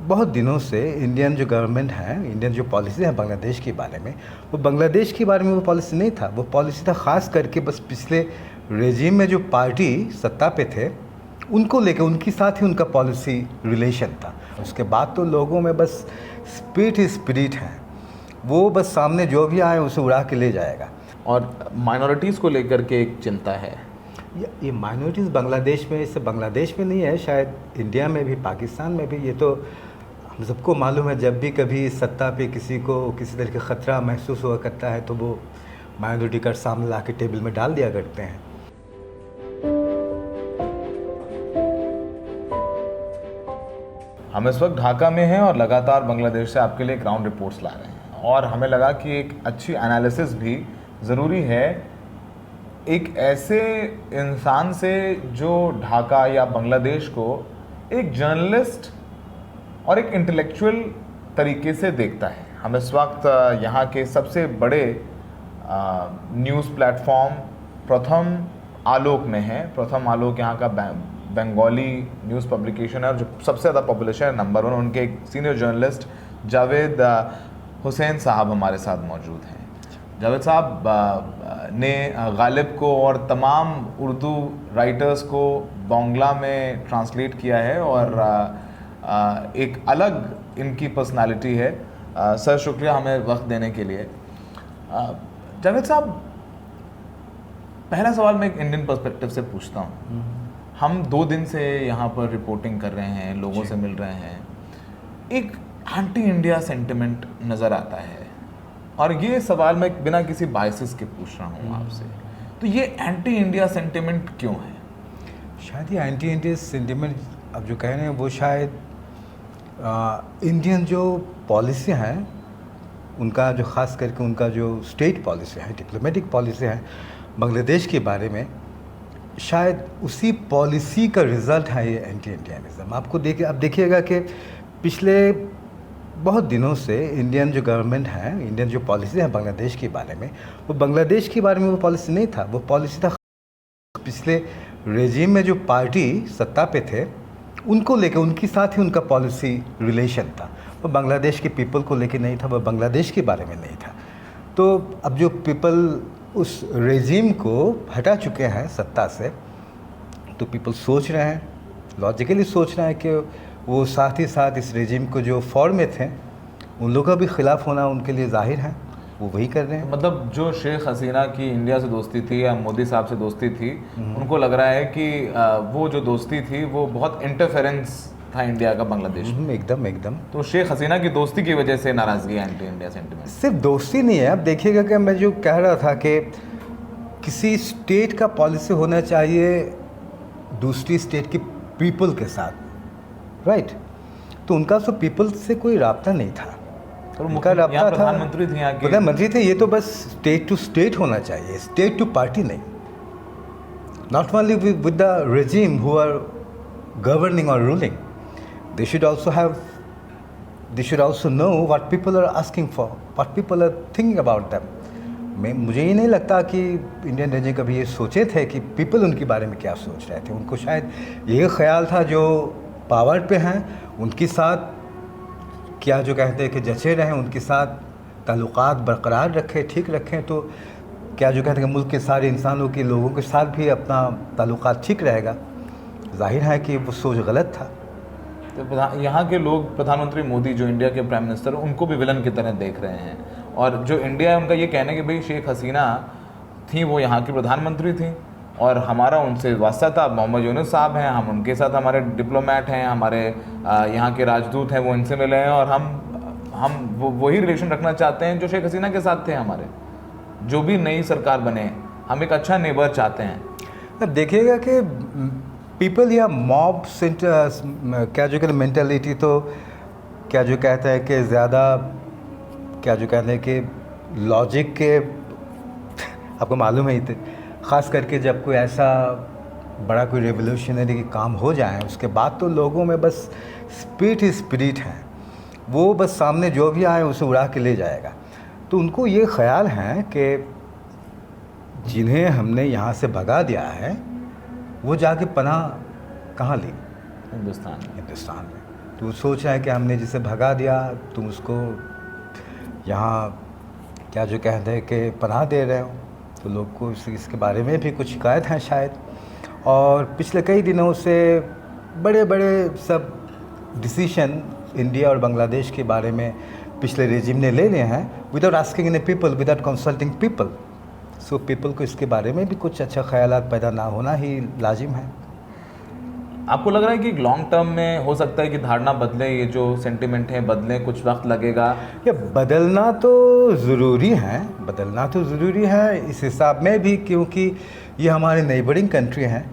बहुत दिनों से इंडियन जो गवर्नमेंट है, इंडियन जो पॉलिसी है बांग्लादेश के बारे में, वो बांग्लादेश के बारे में वो पॉलिसी नहीं था। वो पॉलिसी था ख़ास करके बस पिछले रेजिम में जो पार्टी सत्ता पे थे उनको लेके, उनके साथ ही उनका पॉलिसी रिलेशन था। उसके बाद तो लोगों में बस स्पिरिट ही स्पिरिट है, वो बस सामने जो भी आए उसे उड़ा के ले जाएगा। और माइनॉरिटीज़ को लेकर के एक चिंता है। ये माइनॉरिटीज़ बांग्लादेश में, इससे बांग्लादेश में नहीं है, शायद इंडिया में भी, पाकिस्तान में भी। ये तो हम सबको मालूम है, जब भी कभी सत्ता पे किसी को किसी तरह का ख़तरा महसूस हुआ करता है तो वो माइनॉरिटी का सामने ला के टेबल में डाल दिया करते हैं। हम इस वक्त ढाका में हैं और लगातार बांग्लादेश से आपके लिए ग्राउंड रिपोर्ट्स ला रहे हैं, और हमें लगा कि एक अच्छी एनालिसिस भी ज़रूरी है एक ऐसे इंसान से जो ढाका या बांग्लादेश को एक जर्नलिस्ट और एक इंटेलेक्चुअल तरीके से देखता है। हम इस वक्त यहाँ के सबसे बड़े न्यूज़ प्लेटफॉर्म प्रथम आलोक में हैं। प्रथम आलोक यहाँ का बंगाली न्यूज़ पब्लिकेशन है और जो सबसे ज़्यादा पॉपुलेशन है, नंबर 1। उनके एक सीनियर जर्नलिस्ट जावेद हुसैन साहब हमारे साथ मौजूद हैं। जावेद साहब ने गालिब को और तमाम उर्दू राइटर्स को बांग्ला में ट्रांसलेट किया है और एक अलग इनकी पर्सनालिटी है। सर, शुक्रिया हमें वक्त देने के लिए। जावेद साहब, पहला सवाल मैं एक इंडियन पर्सपेक्टिव से पूछता हूँ। हम 2 दिन से यहाँ पर रिपोर्टिंग कर रहे हैं, लोगों से मिल रहे हैं, एक एंटी इंडिया सेंटिमेंट नज़र आता है, और ये सवाल मैं बिना किसी बायसेस के पूछ रहा हूँ आपसे। तो ये एंटी इंडिया सेंटिमेंट क्यों है? शायद ये एंटी इंडिया सेंटिमेंट अब जो कह रहे हैं वो शायद इंडियन जो पॉलिसी हैं उनका, जो ख़ास करके उनका जो स्टेट पॉलिसी है, डिप्लोमेटिक पॉलिसी है बांग्लादेश के बारे में, शायद उसी पॉलिसी का रिज़ल्ट है ये एंटी इंडियनिज़म। आपको अब देखिएगा कि पिछले बहुत दिनों से इंडियन जो गवर्नमेंट है, इंडियन जो पॉलिसी है बांग्लादेश के बारे में, वो बांग्लादेश के बारे में वो पॉलिसी नहीं था। वो पॉलिसी था पिछले रेजिम में जो पार्टी सत्ता पे थे उनको लेके, उनके साथ ही उनका पॉलिसी रिलेशन था। वो बांग्लादेश के पीपल को लेके नहीं था, वो बांग्लादेश के बारे में नहीं था। तो अब जो पीपल उस रेजिम को हटा चुके हैं सत्ता से, तो पीपल सोच रहे हैं, लॉजिकली सोच रहे हैं कि वो साथ ही साथ इस रेजिम को जो फॉर्म में थे उन लोगों का भी खिलाफ होना उनके लिए जाहिर है, वो वही कर रहे हैं। मतलब जो शेख हसीना की इंडिया से दोस्ती थी या मोदी साहब से दोस्ती थी, उनको लग रहा है कि वो जो दोस्ती थी वो बहुत इंटरफेरेंस था इंडिया का बांग्लादेश में। एकदम। तो शेख हसीना की दोस्ती की वजह से नाराज़गी एंटी इंडिया सेंटिमेंट। सिर्फ दोस्ती नहीं है। अब देखिएगा कि मैं जो कह रहा था कि किसी स्टेट का पॉलिसी होना चाहिए दूसरी स्टेट की पीपल के साथ, राइट? तो उनका तो पीपल से कोई राब्ता नहीं था, और उनका राब्ता था प्रधानमंत्री थे, यहाँ के प्रधानमंत्री थे। ये तो बस स्टेट टू स्टेट होना चाहिए, स्टेट टू पार्टी नहीं। Not only with the regime who are governing और ruling, they should also know what people are asking for, what people are thinking about them. मुझे ये नहीं लगता कि इंडियन रेजिम कभी ये सोचे थे कि पीपल उनके बारे में क्या सोच रहे थे। उनको शायद ये ख्याल था जो पावर पे हैं उनके साथ क्या जो कहते हैं कि जचे रहें, उनके साथ ताल्लुकात बरकरार रखें, ठीक रखें, तो क्या जो कहते हैं कि मुल्क के सारे इंसानों के लोगों के साथ भी अपना ताल्लुकात ठीक रहेगा। जाहिर है कि वो सोच गलत था। तो यहाँ के लोग प्रधानमंत्री मोदी जो इंडिया के प्राइम मिनिस्टर, उनको भी विलन की तरह देख रहे हैं, और जो इंडिया है उनका ये कहना है कि भाई शेख हसीना थी, वो यहाँ की प्रधानमंत्री थी और हमारा उनसे वास्ता था। मोहम्मद यूनुस साहब हैं, हम उनके साथ, हमारे डिप्लोमेट हैं, हमारे यहाँ के राजदूत हैं, वो इनसे मिले हैं, और हम वही रिलेशन रखना चाहते हैं जो शेख हसीना के साथ थे हमारे। जो भी नई सरकार बने, हम एक अच्छा नेबर चाहते हैं। देखिएगा कि पीपल या मॉब क्या जो कहते हैं मेंटालिटी, तो क्या जो कहते हैं कि ज़्यादा क्या जो कहते हैं कि लॉजिक के आपको मालूम है, ख़ास करके जब कोई ऐसा बड़ा कोई रेवोल्यूशनरी काम हो जाए उसके बाद तो लोगों में बस स्पिरिट ही स्पिरिट है, वो बस सामने जो भी आए उसे उड़ा के ले जाएगा। तो उनको ये ख्याल है कि जिन्हें हमने यहाँ से भगा दिया है वो जाके पनाह कहाँ ली? हिंदुस्तान में। तो वो सोच रहा है कि हमने जिसे भगा दिया तुम उसको यहाँ क्या जो कहते हैं कि पनाह दे रहे हो, तो लोग को इसके बारे में भी कुछ शिकायत हैं शायद। और पिछले कई दिनों से बड़े बड़े सब डिसीशन इंडिया और बांग्लादेश के बारे में पिछले रेजिम ने ले लिए हैं without asking any people, without consulting people. So people को इसके बारे में भी कुछ अच्छा ख्यालात पैदा ना होना ही लाजिम है। आपको लग रहा है कि लॉन्ग टर्म में हो सकता है कि धारणा बदले, ये जो सेंटिमेंट है बदले, कुछ वक्त लगेगा? ये बदलना तो ज़रूरी है, बदलना तो ज़रूरी है इस हिसाब में भी, क्योंकि ये हमारे नेबरिंग कंट्री हैं,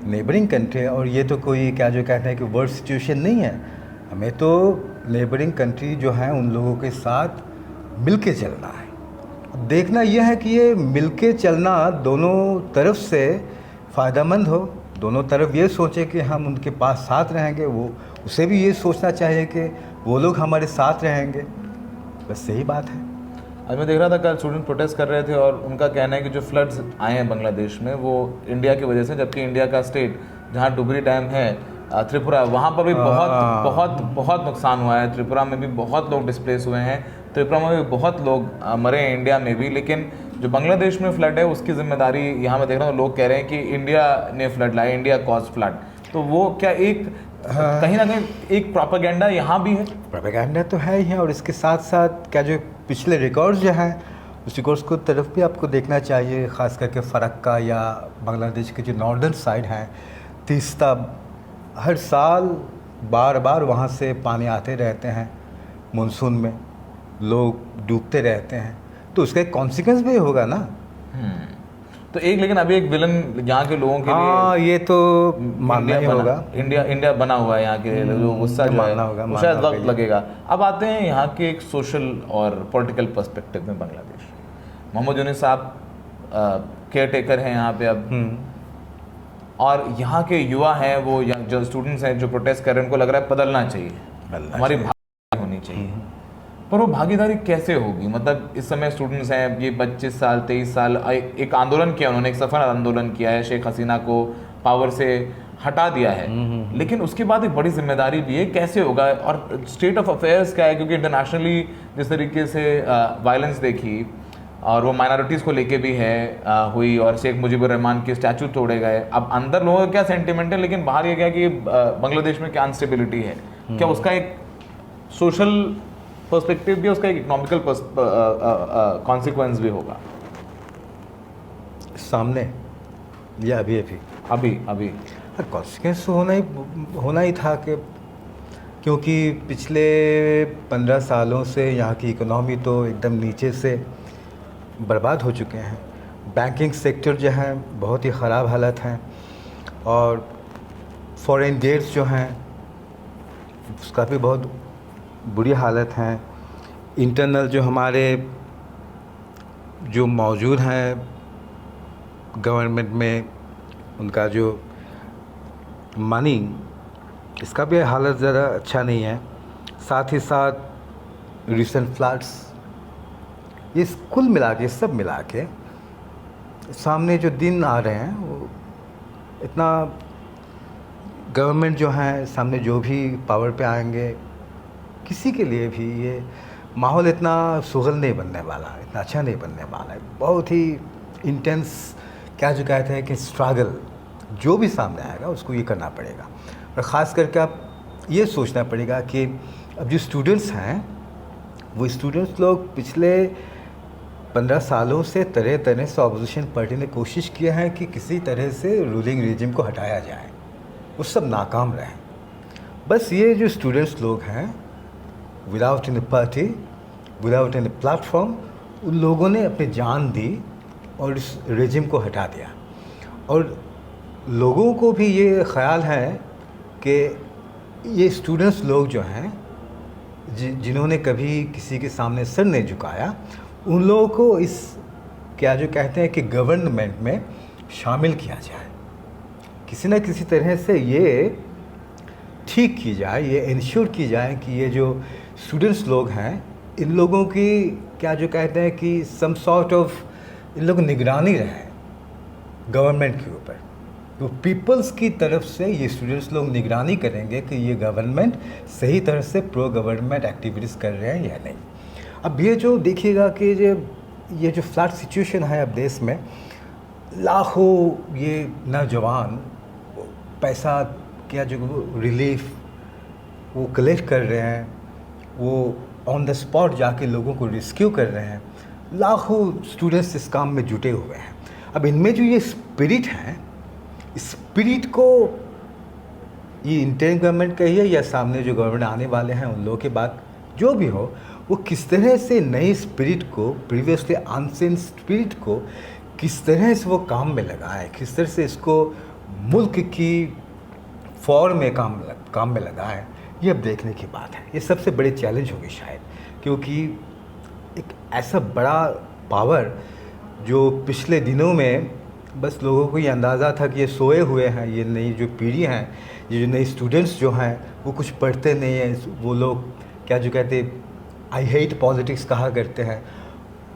नेबरिंग कंट्री है। और ये तो कोई क्या जो कहते हैं कि वर्ड सिचुएशन नहीं है। हमें तो नेबरिंग कंट्री जो हैं उन लोगों के साथ मिल के चलना है। अब देखना यह है कि ये मिल के चलना दोनों तरफ से फ़ायदेमंद हो, दोनों तरफ ये सोचे कि हम उनके पास साथ रहेंगे, वो उसे भी ये सोचना चाहिए कि वो लोग हमारे साथ रहेंगे। बस यही बात है। आज मैं देख रहा था कल स्टूडेंट प्रोटेस्ट कर रहे थे और उनका कहना है कि जो फ्लड्स आए हैं बांग्लादेश में वो इंडिया की वजह से, जबकि इंडिया का स्टेट जहाँ डुबरी डैम है त्रिपुरा, वहाँ पर भी बहुत बहुत बहुत नुकसान हुआ है। त्रिपुरा में भी बहुत लोग डिस्प्लेस हुए हैं, त्रिपुरा में भी बहुत लोग मरे हैं, इंडिया में भी। लेकिन जो बांग्लादेश में फ्लड है उसकी जिम्मेदारी यहाँ मैं देख रहा हूँ लोग कह रहे हैं कि इंडिया ने फ्लड लाया, इंडिया कॉज फ्लड। तो वो क्या एक कहीं ना कहीं एक प्रोपेगेंडा यहाँ भी है? प्रोपेगेंडा तो है ही है, और इसके साथ साथ क्या जो पिछले रिकॉर्ड्स जो हैं उस रिकॉर्ड्स को तरफ भी आपको देखना चाहिए, ख़ास करके फ़रक्का या बांग्लादेश के जो नॉर्दर्न साइड हैं, तीस्ता, हर साल बार बार वहाँ से पानी आते रहते हैं मानसून में, लोग डूबते रहते हैं, तो उसका एक कॉन्सिक्वेंस भी होगा ना। तो एक लेकिन अभी एक विलन यहाँ के लोगों के लिए, ये तो मानना ही होगा। इंडिया बना हुआ है यहाँ के जो गुस्सा जो है वो शायद वक्त लगेगा। अब आते हैं यहाँ के एक सोशल और पॉलिटिकल पर्सपेक्टिव में बांग्लादेश। मोहम्मद यूनुस साहब केयर टेकर हैं यहाँ पे अब, और यहाँ के युवा हैं, वो जो स्टूडेंट्स हैं जो प्रोटेस्ट कर रहे हैं, उनको लग रहा है बदलना चाहिए, हमारी भागीदारी होनी चाहिए। पर वो भागीदारी कैसे होगी? मतलब इस समय स्टूडेंट्स हैं, ये 25 साल 23 साल एक आंदोलन किया उन्होंने, एक सफल आंदोलन किया है, शेख हसीना को पावर से हटा दिया है, लेकिन उसके बाद एक बड़ी जिम्मेदारी भी है, कैसे होगा और स्टेट ऑफ अफेयर्स क्या है? क्योंकि इंटरनेशनली जिस तरीके से वायलेंस देखी और वो माइनॉरिटीज़ को लेके भी है हुई, और शेख मुजीबुर रहमान के स्टैचू तोड़े गए। अब अंदर लोगों का क्या सेंटिमेंट है, लेकिन बाहर ये क्या कि बांग्लादेश में क्या अनस्टेबिलिटी है, क्या उसका एक सोशल पर्सपेक्टिव भी, उसका एक इकोनॉमिकल कॉन्सिक्वेंस भी होगा सामने, या अभी कॉन्सिक्वेंस होना ही था कि क्योंकि पिछले 15 सालों से यहाँ की इकोनॉमी तो एकदम नीचे से बर्बाद हो चुके हैं। बैंकिंग सेक्टर जो है बहुत ही ख़राब हालत हैं, और फॉरेन डेट्स जो हैं उसका भी बहुत बुरी हालत है। इंटरनल जो हमारे जो मौजूद हैं गवर्नमेंट में, उनका जो मनी, इसका भी हालत ज़रा अच्छा नहीं है। साथ ही साथ रिसेंट फ्लड्स, ये कुल मिला के, सब मिला के सामने जो दिन आ रहे हैं वो इतना, गवर्नमेंट जो है सामने जो भी पावर पे आएंगे, किसी के लिए भी ये माहौल इतना सुगल नहीं बनने वाला, इतना अच्छा नहीं बनने वाला है। बहुत ही इंटेंस क्या जो कहते हैं कि स्ट्रगल जो भी सामने आएगा उसको ये करना पड़ेगा। और ख़ास करके आप ये सोचना पड़ेगा कि अब जो स्टूडेंट्स हैं वो स्टूडेंट्स लोग पिछले 15 सालों से तरह तरह से अपोजिशन पार्टी ने कोशिश किया है कि किसी तरह से रूलिंग रिजिम को हटाया जाए, वो सब नाकाम रहे। बस ये जो स्टूडेंट्स लोग हैं, without any party, without any platform, उन लोगों ने अपनी जान दी और इस रेजिम को हटा दिया। और लोगों को भी ये ख्याल है कि ये स्टूडेंट्स लोग जो हैं जिन्होंने कभी किसी के सामने सर नहीं झुकाया, उन लोगों को इस क्या जो कहते हैं कि गवर्नमेंट में शामिल किया जाए, किसी न किसी तरह से ये ठीक की जाए, ये इंश्योर की जाए कि ये जो स्टूडेंट्स लोग हैं, इन लोगों की क्या जो कहते हैं कि सम सॉर्ट ऑफ इन लोग निगरानी रहे गवर्नमेंट के ऊपर। तो पीपल्स की तरफ से ये स्टूडेंट्स लोग निगरानी करेंगे कि ये गवर्नमेंट सही तरह से प्रो गवर्नमेंट एक्टिविटीज़ कर रहे हैं या नहीं। अब ये जो देखिएगा कि ये जो फ्लड सिचुएशन है अब देश में, लाखों ये नौजवान पैसा क्या जो रिलीफ वो कलेक्ट कर रहे हैं, वो ऑन द स्पॉट जाके लोगों को रेस्क्यू कर रहे हैं, लाखों स्टूडेंट्स इस काम में जुटे हुए हैं। अब इनमें जो ये स्पिरिट है, स्पिरिट को ये इंडियन गवर्नमेंट कहिए या सामने जो गवर्नमेंट आने वाले हैं उन लोगों के बाद जो भी हो, वो किस तरह से नई स्पिरिट को, प्रीवियसली अनसेन स्पिरिट को किस तरह से वो काम में लगाएं, किस तरह से इसको मुल्क की फॉर में काम में लगाएं, ये अब देखने की बात है। ये सबसे बड़े चैलेंज होगी शायद, क्योंकि एक ऐसा बड़ा पावर जो पिछले दिनों में बस लोगों को ये अंदाज़ा था कि ये सोए हुए हैं, ये नई जो पीढ़ी हैं, ये जो नई स्टूडेंट्स जो हैं वो कुछ पढ़ते नहीं हैं, वो लोग क्या जो कहते आई हेट पॉलिटिक्स कहा करते हैं,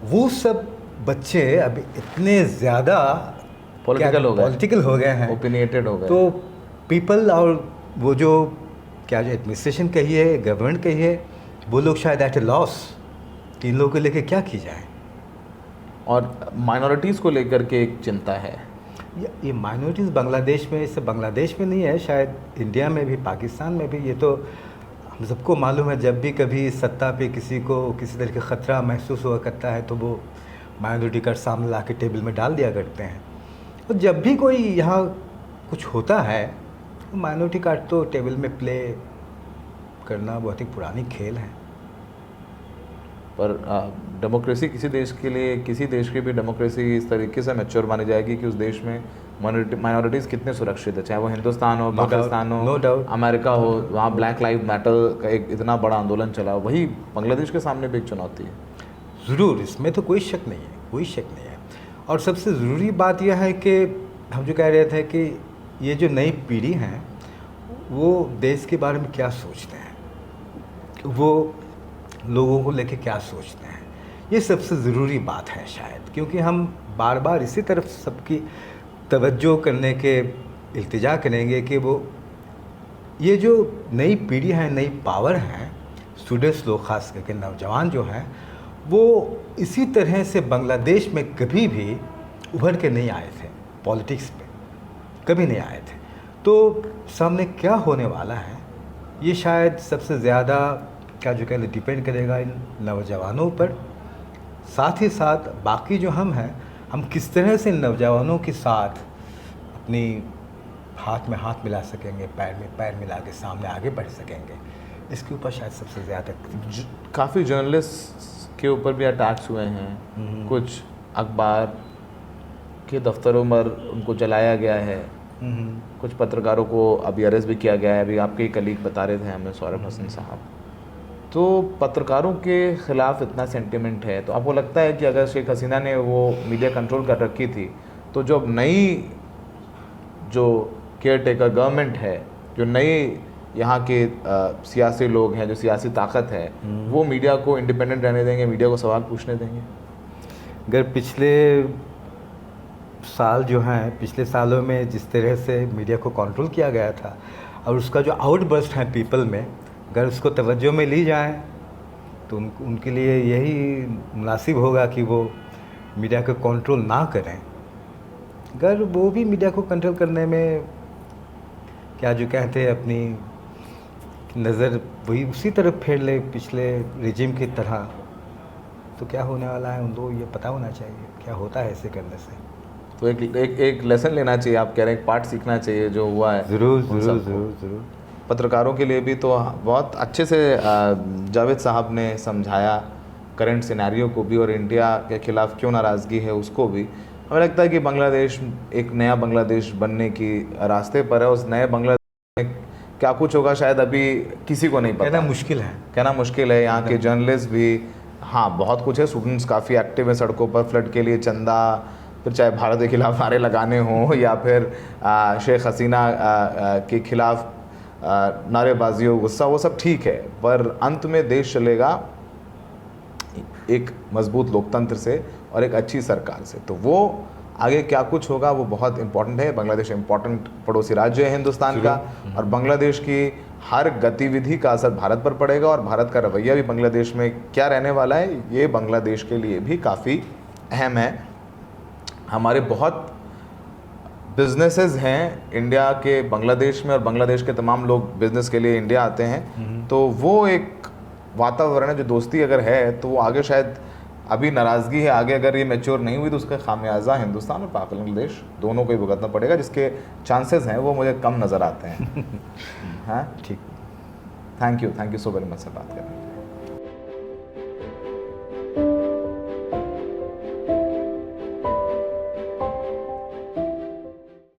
वो सब बच्चे अभी इतने ज़्यादा पॉलिटिकल हो गए हैं, ओपिनियटेड हो गए। तो पीपल और वो जो क्या जो एडमिनिस्ट्रेशन कहिए, गवर्नमेंट कहिए, वो लोग शायद एट ए लॉस कि इन लोगों को लेके क्या की जाए। और माइनॉरिटीज़ को लेकर के एक चिंता है। ये माइनॉरिटीज़ बांग्लादेश में, इससे बांग्लादेश में नहीं है, शायद इंडिया में भी, पाकिस्तान में भी। ये तो हम सबको मालूम है, जब भी कभी सत्ता पे किसी को किसी तरह का ख़तरा महसूस हुआ करता है तो वो माइनॉरिटी कार्ड सामने ला के टेबल में डाल दिया करते हैं। और जब भी कोई यहाँ कुछ होता है तो माइनॉरिटी कार्ड तो टेबल में प्ले करना बहुत ही पुरानी खेल है। पर डेमोक्रेसी किसी देश के लिए, किसी देश की भी डेमोक्रेसी इस तरीके से मैच्योर मानी जाएगी कि उस देश में माइनॉरिटीज़ कितने सुरक्षित है, चाहे वो हिंदुस्तान हो, पाकिस्तान हो, नो डाउट, अमेरिका हो, वहाँ ब्लैक लाइव मैटर का एक इतना बड़ा आंदोलन चला, वही बांग्लादेश के सामने भी एक चुनौती है। ज़रूर, इसमें तो कोई शक नहीं है, कोई शक नहीं है। और सबसे ज़रूरी बात यह है कि हम जो कह रहे थे कि ये जो नई पीढ़ी है वो देश के बारे में क्या सोचते हैं, वो लोगों को लेके क्या सोचते हैं, ये सबसे ज़रूरी बात है शायद। क्योंकि हम बार बार इसी तरफ सबकी तवज्जो करने के इल्तिजा करेंगे कि वो ये जो नई पीढ़ी है, नई पावर है, स्टूडेंट्स लोग ख़ास करके नौजवान जो हैं, वो इसी तरह से बांग्लादेश में कभी भी उभर के नहीं आए थे, पॉलिटिक्स पे कभी नहीं आए थे। तो सामने क्या होने वाला है ये शायद सबसे ज़्यादा क्या जो कहते डिपेंड करेगा इन नौजवानों पर। साथ ही साथ बाकी जो हम हैं, हम किस तरह से नौजवानों के साथ अपनी हाथ में हाथ मिला सकेंगे, पैर में पैर मिला के सामने आगे बढ़ सकेंगे, इसके ऊपर शायद सबसे ज़्यादा। काफ़ी जर्नलिस्ट के ऊपर भी अटैक्स हुए हैं, कुछ अखबार के दफ्तरों पर उनको जलाया गया है, कुछ पत्रकारों को अभी अरेस्ट भी किया गया है। अभी आपके कलीग बता रहे थे हमें, सौरभ हसन साहब। तो पत्रकारों के ख़िलाफ़ इतना सेंटिमेंट है, तो आपको लगता है कि अगर शेख हसीना ने वो मीडिया कंट्रोल कर रखी थी, तो जो नई जो केयर टेकर गवर्नमेंट है, जो नई यहाँ के सियासी लोग हैं, जो सियासी ताकत है, वो मीडिया को इंडिपेंडेंट रहने देंगे, मीडिया को सवाल पूछने देंगे? अगर पिछले साल जो हैं, पिछले सालों में जिस तरह से मीडिया को कंट्रोल किया गया था और उसका जो आउटबर्स्ट है पीपल में, अगर उसको तवज्जो में ली जाए तो उनके लिए यही मुनासिब होगा कि वो मीडिया को कंट्रोल ना करें। अगर वो भी मीडिया को कंट्रोल करने में क्या जो कहते हैं अपनी नज़र वही उसी तरफ फेर ले पिछले रिजिम की तरह, तो क्या होने वाला है उनको ये पता होना चाहिए क्या होता है ऐसे करने से। तो एक लेसन लेना चाहिए, आप कह रहे हैं, एक पार्ट सीखना चाहिए जो हुआ है। ज़रूर। पत्रकारों के लिए भी तो बहुत अच्छे से जावेद साहब ने समझाया करंट सिनेरियो को भी और इंडिया के ख़िलाफ़ क्यों नाराज़गी है उसको भी। हमें लगता है कि बांग्लादेश एक नया बांग्लादेश बनने की रास्ते पर है। उस नए बांग्लादेश में क्या कुछ होगा शायद अभी किसी को नहीं पता, कहना मुश्किल है। यहाँ के जर्नलिस्ट भी, हाँ बहुत कुछ है, स्टूडेंट्स काफ़ी एक्टिव है सड़कों पर फ्लड के लिए चंदा, फिर चाहे भारत के खिलाफ नारे लगाने हों या फिर शेख हसीना के खिलाफ नारेबाजी हो, गुस्सा, वो सब ठीक है, पर अंत में देश चलेगा एक मजबूत लोकतंत्र से और एक अच्छी सरकार से। तो वो आगे क्या कुछ होगा वो बहुत इंपॉर्टेंट है। बांग्लादेश इंपॉर्टेंट पड़ोसी राज्य है हिंदुस्तान का, और बांग्लादेश की हर गतिविधि का असर भारत पर पड़ेगा, और भारत का रवैया भी बांग्लादेश में क्या रहने वाला है ये बांग्लादेश के लिए भी काफ़ी अहम है। हमारे बहुत बिजनेसेस हैं इंडिया के बांग्लादेश में, और बांग्लादेश के तमाम लोग बिजनेस के लिए इंडिया आते हैं, तो वो एक वातावरण है जो दोस्ती अगर है तो वो आगे शायद, अभी नाराज़गी है, आगे अगर ये मैच्योर नहीं हुई तो उसका खामियाजा हिंदुस्तान और बांग्लादेश दोनों को ही भुगतना पड़ेगा, जिसके चांसेस हैं वो मुझे कम नज़र आते हैं। हाँ ठीक। Thank you so very much से बात करने के लिए।